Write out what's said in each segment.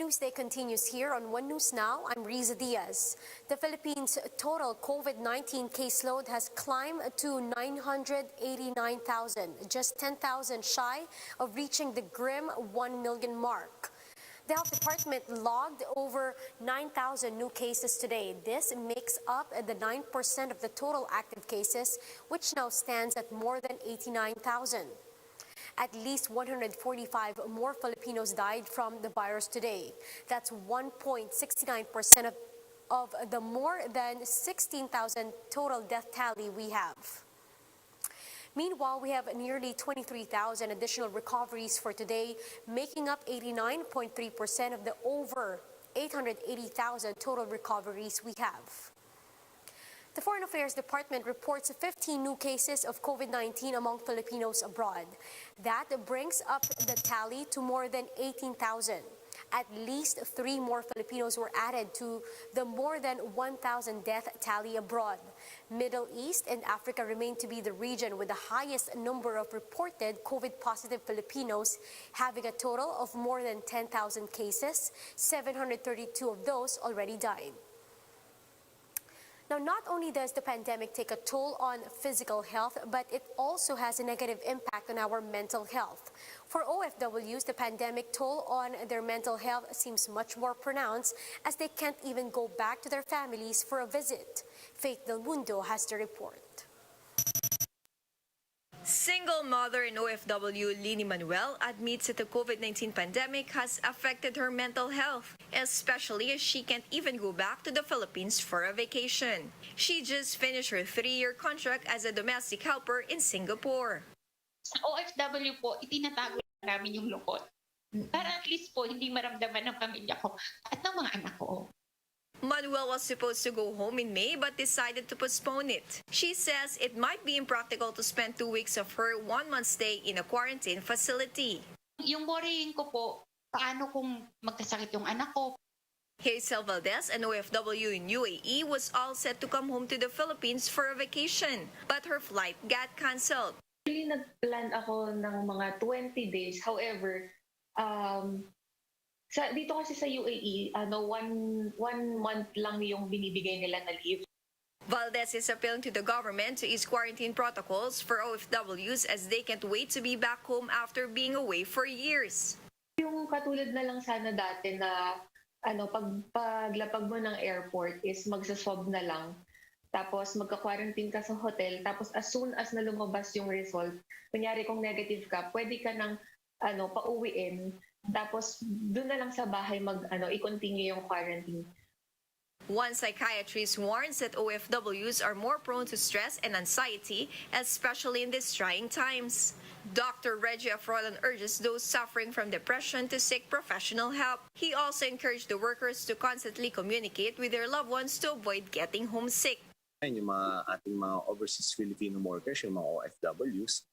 Newsday continues here on One News Now. I'm Riza Diaz. The Philippines' total COVID-19 caseload has climbed to 989,000, just 10,000 shy of reaching the grim 1 million mark. The Health Department logged over 9,000 new cases today. This makes up the 9% of the total active cases, which now stands at more than 89,000. At least 145 more Filipinos died from the virus today. That's 1.69% of the more than 16,000 total death tally we have. Meanwhile, we have nearly 23,000 additional recoveries for today, making up 89.3% of the over 880,000 total recoveries we have. The Foreign Affairs Department reports 15 new cases of COVID-19 among Filipinos abroad. That brings up the tally to more than 18,000. At least 3 more Filipinos were added to the more than 1,000 death tally abroad. Middle East and Africa remain to be the region with the highest number of reported COVID-positive Filipinos, having a total of more than 10,000 cases. 732 of those already died. Now, not only does the pandemic take a toll on physical health, but it also has a negative impact on our mental health. For OFWs, the pandemic toll on their mental health seems much more pronounced as they can't even go back to their families for a visit. Faith Del Mundo has the report. Single mother in OFW Lini Manuel admits that the COVID-19 pandemic has affected her mental health, especially as she can't even go back to the Philippines for a vacation. She just finished her 3-year contract as a domestic helper in Singapore. Sa OFW po, itinatago namin yung lungkot. Para at least po hindi maramdaman ng pamilya ko at ng mga anak ko. Manuel was supposed to go home in May but decided to postpone it. She says it might be impractical to spend 2 weeks of her 1-month stay in a quarantine facility. Yung worrying ko po, paano kung magkasakit yung anak ko? Hazel Valdez, an OFW in UAE, was all set to come home to the Philippines for a vacation, but her flight got cancelled. Actually, nag-plan ako ng mga 20 days. However, dito kasi sa UAE, one month lang yung binibigay nila na leave. Valdez is appealing to the government to ease quarantine protocols for OFWs as they can't wait to be back home after being away for years. Yung katulad na lang sana dati na paglapag mo ng airport is magsaswab na lang. Tapos magka-quarantine ka sa hotel. Tapos as soon as na lumabas yung result, kunyari kung negative ka, pwede ka nang pauwiin. Tapos doon na lang sa bahay i-continue yung quarantine. One psychiatrist warns that OFWs are more prone to stress and anxiety, especially in these trying times. Dr. Reggie Afrolan urges those suffering from depression to seek professional help. He also encouraged the workers to constantly communicate with their loved ones to avoid getting homesick. Yung ating mga overseas Filipino workers, yung mga OFWs,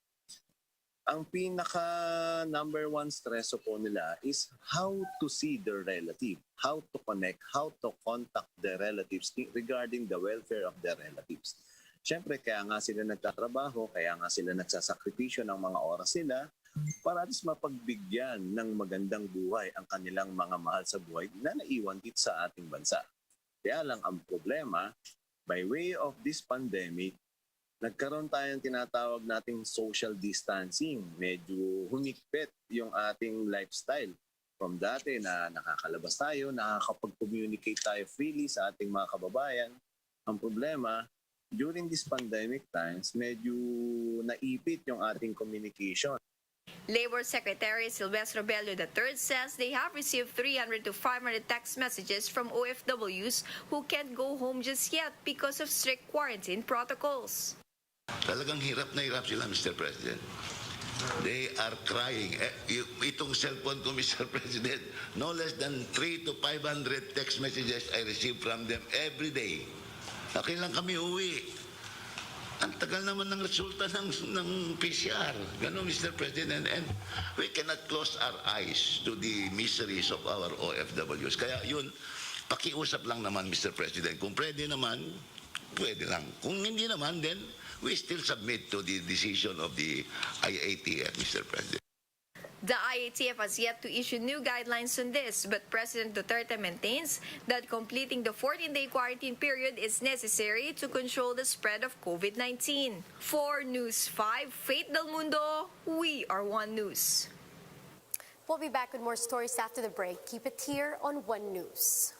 ang pinaka number 1 stress po nila is how to see their relative, how to connect, how to contact their relatives regarding the welfare of their relatives. Siyempre, kaya nga sila nagtatrabaho, kaya nga sila nagsasakripisyo ng mga oras sila para at least mapagbigyan ng magandang buhay ang kanilang mga mahal sa buhay na naiwan dito sa ating bansa. Kaya lang ang problema, by way of this pandemic, nagkaroon tayong tinatawag nating social distancing. Medyo humigpit yung ating lifestyle. From dati na nakakalabas tayo, nakakapag-communicate tayo freely sa ating mga kababayan. Ang problema, during this pandemic times, medyo naipit yung ating communication. Labor Secretary Silvestre Bello III says they have received 300 to 500 text messages from OFWs who can't go home just yet because of strict quarantine protocols. Talagang hirap na hirap sila, Mr. President. They are crying. Itong cellphone ko, Mr. President, no less than 300 to 500 text messages I receive from them every day. Kailan kami uwi? Ang tagal naman ng resulta ng PCR. Ganun, Mr. President. And we cannot close our eyes to the miseries of our OFWs. Kaya yun, pakiusap lang naman, Mr. President. Kung pwede naman, pwede lang. Kung hindi naman, then we still submit to the decision of the IATF, Mr. President. The IATF has yet to issue new guidelines on this, but President Duterte maintains that completing the 14-day quarantine period is necessary to control the spread of COVID-19. For News 5, Faith Del Mundo, we are One News. We'll be back with more stories after the break. Keep it here on One News.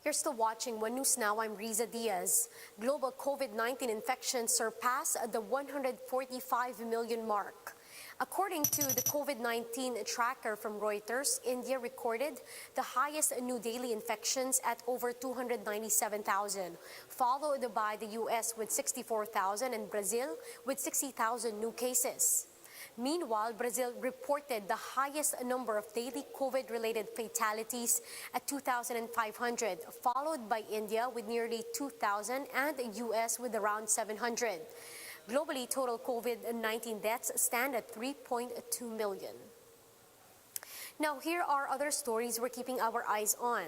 You're still watching One News Now. I'm Riza Diaz. Global COVID-19 infections surpass the 145 million mark. According to the COVID-19 tracker from Reuters, India recorded the highest new daily infections at over 297,000, followed by the US with 64,000 and Brazil with 60,000 new cases. Meanwhile, Brazil reported the highest number of daily COVID-related fatalities at 2,500, followed by India with nearly 2,000 and the US with around 700. Globally, total COVID-19 deaths stand at 3.2 million. Now, here are other stories we're keeping our eyes on.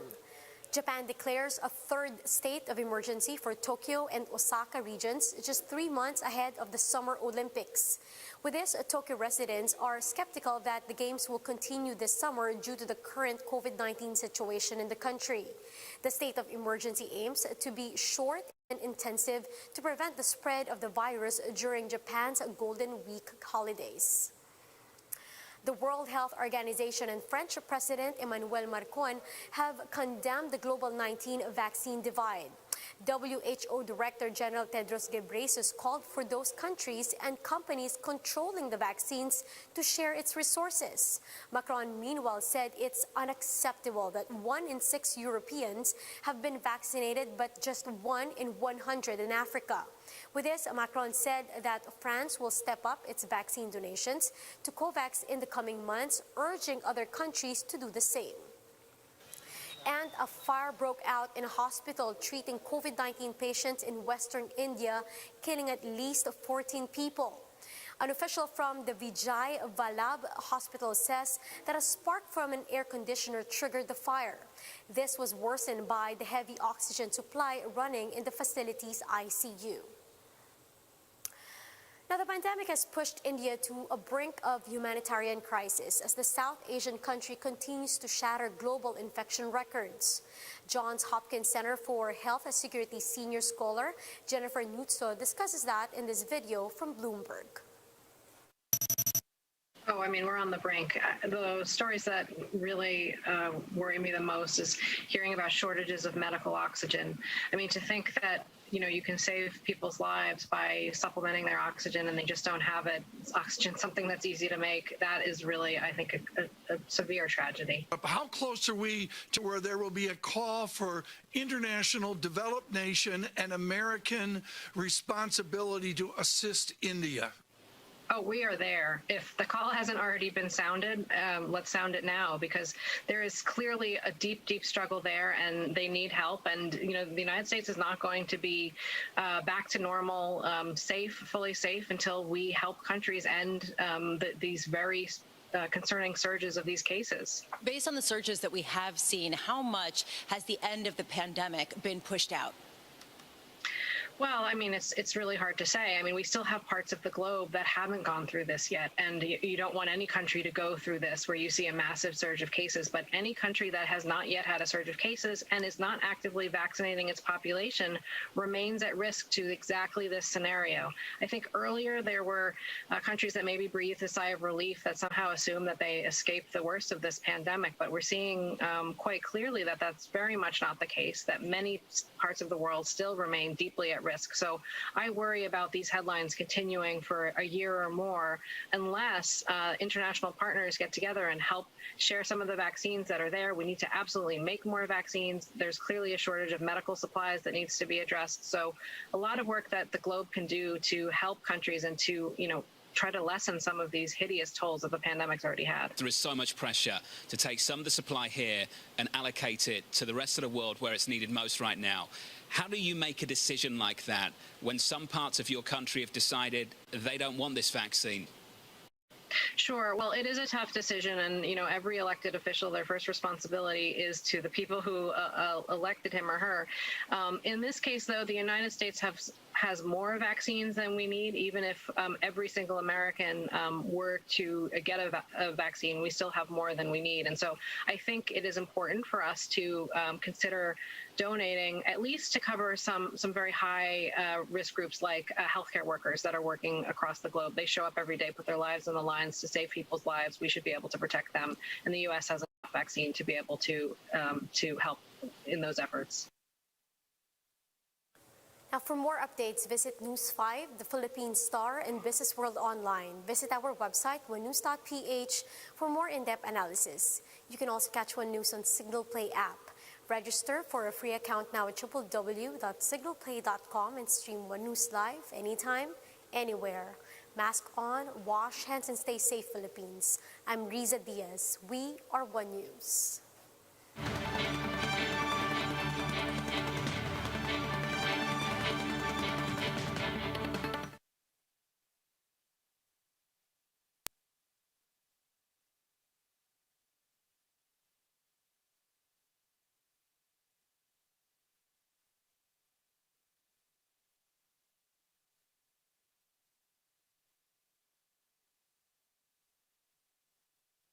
Japan declares a third state of emergency for Tokyo and Osaka regions just 3 months ahead of the Summer Olympics. With this, Tokyo residents are skeptical that the games will continue this summer due to the current COVID-19 situation in the country. The state of emergency aims to be short and intensive to prevent the spread of the virus during Japan's Golden Week holidays. The World Health Organization and French President Emmanuel Macron have condemned the global 19 vaccine divide. WHO Director General Tedros Ghebreyesus called for those countries and companies controlling the vaccines to share its resources. Macron, meanwhile, said it's unacceptable that 1 in 6 Europeans have been vaccinated, but just 1 in 100 in Africa. With this, Macron said that France will step up its vaccine donations to COVAX in the coming months, urging other countries to do the same. And a fire broke out in a hospital treating COVID-19 patients in western India, killing at least 14 people. An official from the Vijay Vallabh hospital says that a spark from an air conditioner triggered the fire. This was worsened by the heavy oxygen supply running in the facility's ICU. Now, the pandemic has pushed India to a brink of humanitarian crisis as the South Asian country continues to shatter global infection records. Johns Hopkins Center for Health Security senior scholar Jennifer Nuzzo discusses that in this video from Bloomberg. Oh, I mean, we're on the brink. The stories that really worry me the most is hearing about shortages of medical oxygen. I mean, to think that, you know, you can save people's lives by supplementing their oxygen and they just don't have it. Oxygen, something that's easy to make, that is really, I think, a severe tragedy. How close are we to where there will be a call for international developed nation and American responsibility to assist India? Oh, we are there. If the call hasn't already been sounded, let's sound it now, because there is clearly a deep, deep struggle there, and they need help. And, you know, the United States is not going to be back to normal, fully safe, until we help countries end these very concerning surges of these cases. Based on the surges that we have seen, how much has the end of the pandemic been pushed out? Well, I mean, it's really hard to say. I mean, we still have parts of the globe that haven't gone through this yet, and you don't want any country to go through this where you see a massive surge of cases. But any country that has not yet had a surge of cases and is not actively vaccinating its population remains at risk to exactly this scenario. I think earlier there were countries that maybe breathed a sigh of relief that somehow assumed that they escaped the worst of this pandemic, but we're seeing quite clearly that that's very much not the case, that many parts of the world still remain deeply at risk. So I worry about these headlines continuing for a year or more unless international partners get together and help share some of the vaccines that are there. We need to absolutely make more vaccines. There's clearly a shortage of medical supplies that needs to be addressed. So a lot of work that the globe can do to help countries and to, try to lessen some of these hideous tolls that the pandemic's already had. There is so much pressure to take some of the supply here and allocate it to the rest of the world where it's needed most right now. How do you make a decision like that when some parts of your country have decided they don't want this vaccine? Sure. Well, it is a tough decision, and every elected official, their first responsibility is to the people who elected him or her. In this case, though, the United States has more vaccines than we need. Even if every single American were to get a vaccine, we still have more than we need. And so I think it is important for us to consider donating, at least to cover some very high risk groups like healthcare workers that are working across the globe. They show up every day, put their lives on the lines to save people's lives. We should be able to protect them. And the U.S. has enough vaccine to be able to help in those efforts. Now, for more updates, visit News 5, the Philippine Star, and Business World Online. Visit our website, onenews.ph, for more in-depth analysis. You can also catch One News on Signal Play app. Register for a free account now at www.signalplay.com and stream One News live anytime, anywhere. Mask on, wash hands, and stay safe, Philippines. I'm Riza Diaz. We are One News.